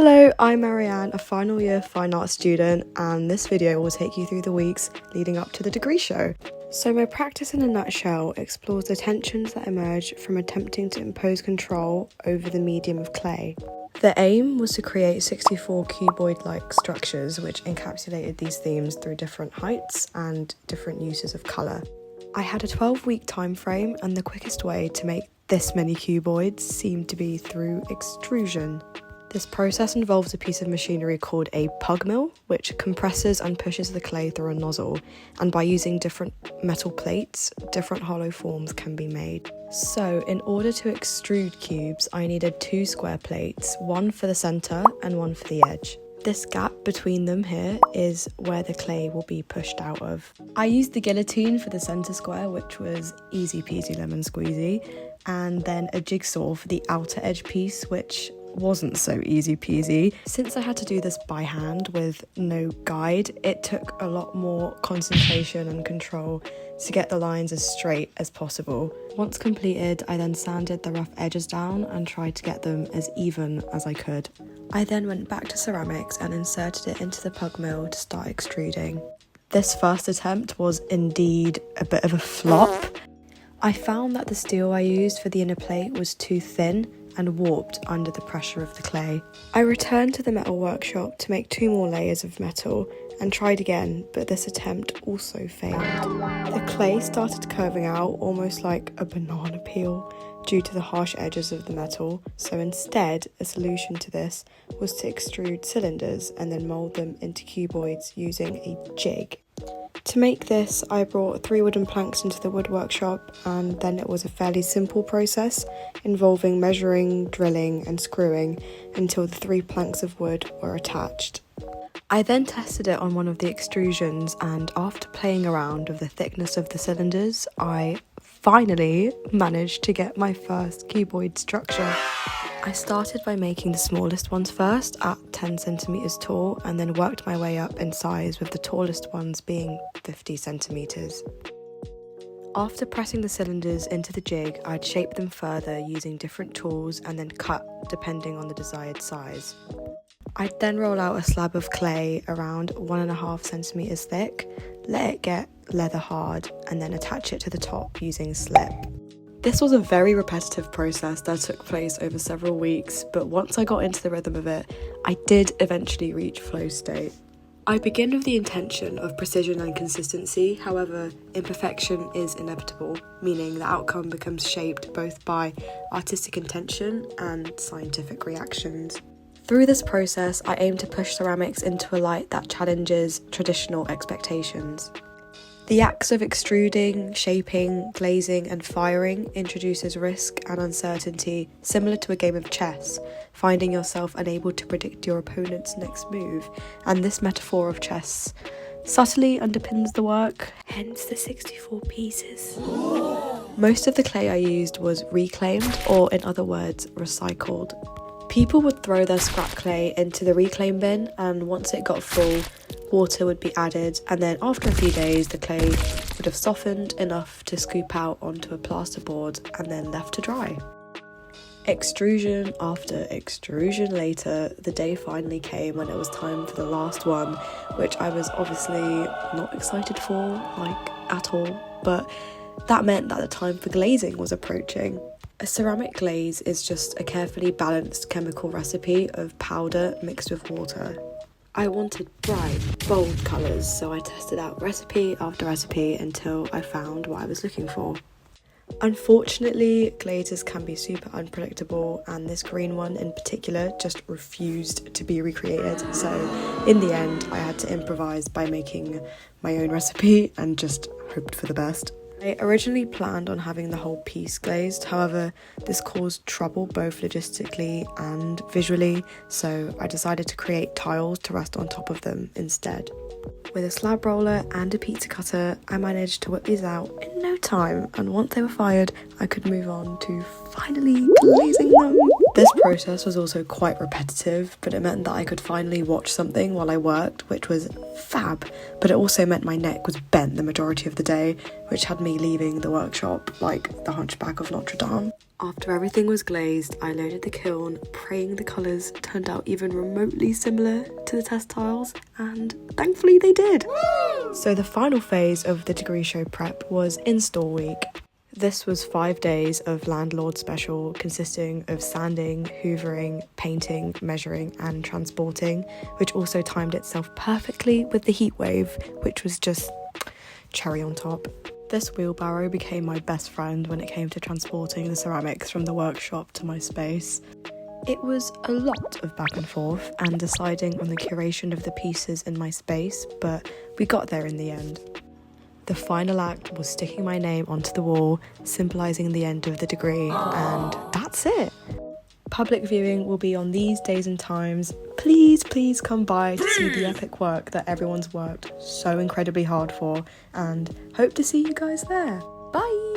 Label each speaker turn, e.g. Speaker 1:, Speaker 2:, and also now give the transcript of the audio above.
Speaker 1: Hello, I'm Marianne, a final year fine arts student, and this video will take you through the weeks leading up to the degree show. So my practice in a nutshell explores the tensions that emerge from attempting to impose control over the medium of clay. The aim was to create 64 cuboid-like structures which encapsulated these themes through different heights and different uses of colour. I had a 12-week time frame, and the quickest way to make this many cuboids seemed to be through extrusion. This process involves a piece of machinery called a pug mill, which compresses and pushes the clay through a nozzle, and by using different metal plates, different hollow forms can be made. So in order to extrude cubes, I needed 2 square plates, one for the centre and one for the edge. This gap between them here is where the clay will be pushed out of. I used the guillotine for the centre square, which was easy peasy lemon squeezy, and then a jigsaw for the outer edge piece, which wasn't so easy peasy. Since I had to do this by hand with no guide, it took a lot more concentration and control to get the lines as straight as possible. Once completed, I then sanded the rough edges down and tried to get them as even as I could. I then went back to ceramics and inserted it into the pug mill to start extruding. This first attempt was indeed a bit of a flop. I found that the steel I used for the inner plate was too thin and warped under the pressure of the clay. I returned to the metal workshop to make 2 more layers of metal and tried again, but this attempt also failed. The clay started curving out almost like a banana peel due to the harsh edges of the metal, so instead a solution to this was to extrude cylinders and then mould them into cuboids using a jig. To make this, I brought 3 wooden planks into the wood workshop, and then it was a fairly simple process involving measuring, drilling and screwing until the 3 planks of wood were attached. I then tested it on one of the extrusions, and after playing around with the thickness of the cylinders, I finally managed to get my first cuboid structure. I started by making the smallest ones first at 10 centimeters tall, and then worked my way up in size with the tallest ones being 50 centimeters. After pressing the cylinders into the jig, I'd shape them further using different tools and then cut depending on the desired size. I'd then roll out a slab of clay around 1.5 centimeters thick, let it get leather hard, and then attach it to the top using slip. This was a very repetitive process that took place over several weeks, but once I got into the rhythm of it, I did eventually reach flow state. I begin with the intention of precision and consistency, however, imperfection is inevitable, meaning the outcome becomes shaped both by artistic intention and scientific reactions. Through this process, I aim to push ceramics into a light that challenges traditional expectations. The acts of extruding, shaping, glazing and firing introduces risk and uncertainty similar to a game of chess, finding yourself unable to predict your opponent's next move, and this metaphor of chess subtly underpins the work, hence the 64 pieces. Most of the clay I used was reclaimed, or in other words, recycled. People would throw their scrap clay into the reclaim bin, and once it got full, water would be added, and then after a few days the clay would have softened enough to scoop out onto a plasterboard and then left to dry. Extrusion after extrusion later, the day finally came when it was time for the last one, which I was obviously not excited for, at all, but that meant that the time for glazing was approaching. A ceramic glaze is just a carefully balanced chemical recipe of powder mixed with water. I wanted bright, bold colours, so I tested out recipe after recipe until I found what I was looking for. Unfortunately, glazes can be super unpredictable, and this green one in particular just refused to be recreated, so in the end I had to improvise by making my own recipe and just hoped for the best. I originally planned on having the whole piece glazed, however, this caused trouble both logistically and visually, so I decided to create tiles to rest on top of them instead. With a slab roller and a pizza cutter, I managed to whip these out in no time, and once they were fired, I could move on to finally glazing them. This process was also quite repetitive, but it meant that I could finally watch something while I worked, which was fab. But it also meant my neck was bent the majority of the day, which had me leaving the workshop like the Hunchback of Notre Dame. After everything was glazed, I loaded the kiln, praying the colours turned out even remotely similar to the test tiles, and thankfully they did. So the final phase of the degree show prep was install week. This was 5 days of landlord special, consisting of sanding, hoovering, painting, measuring and transporting, which also timed itself perfectly with the heat wave, which was just cherry on top. This wheelbarrow became my best friend when it came to transporting the ceramics from the workshop to my space. It was a lot of back and forth and deciding on the curation of the pieces in my space, but we got there in the end. The final act was sticking my name onto the wall, symbolising the end of the degree, and that's it. Public viewing will be on these days and times. Please come by to see the epic work that everyone's worked so incredibly hard for, and hope to see you guys there. Bye!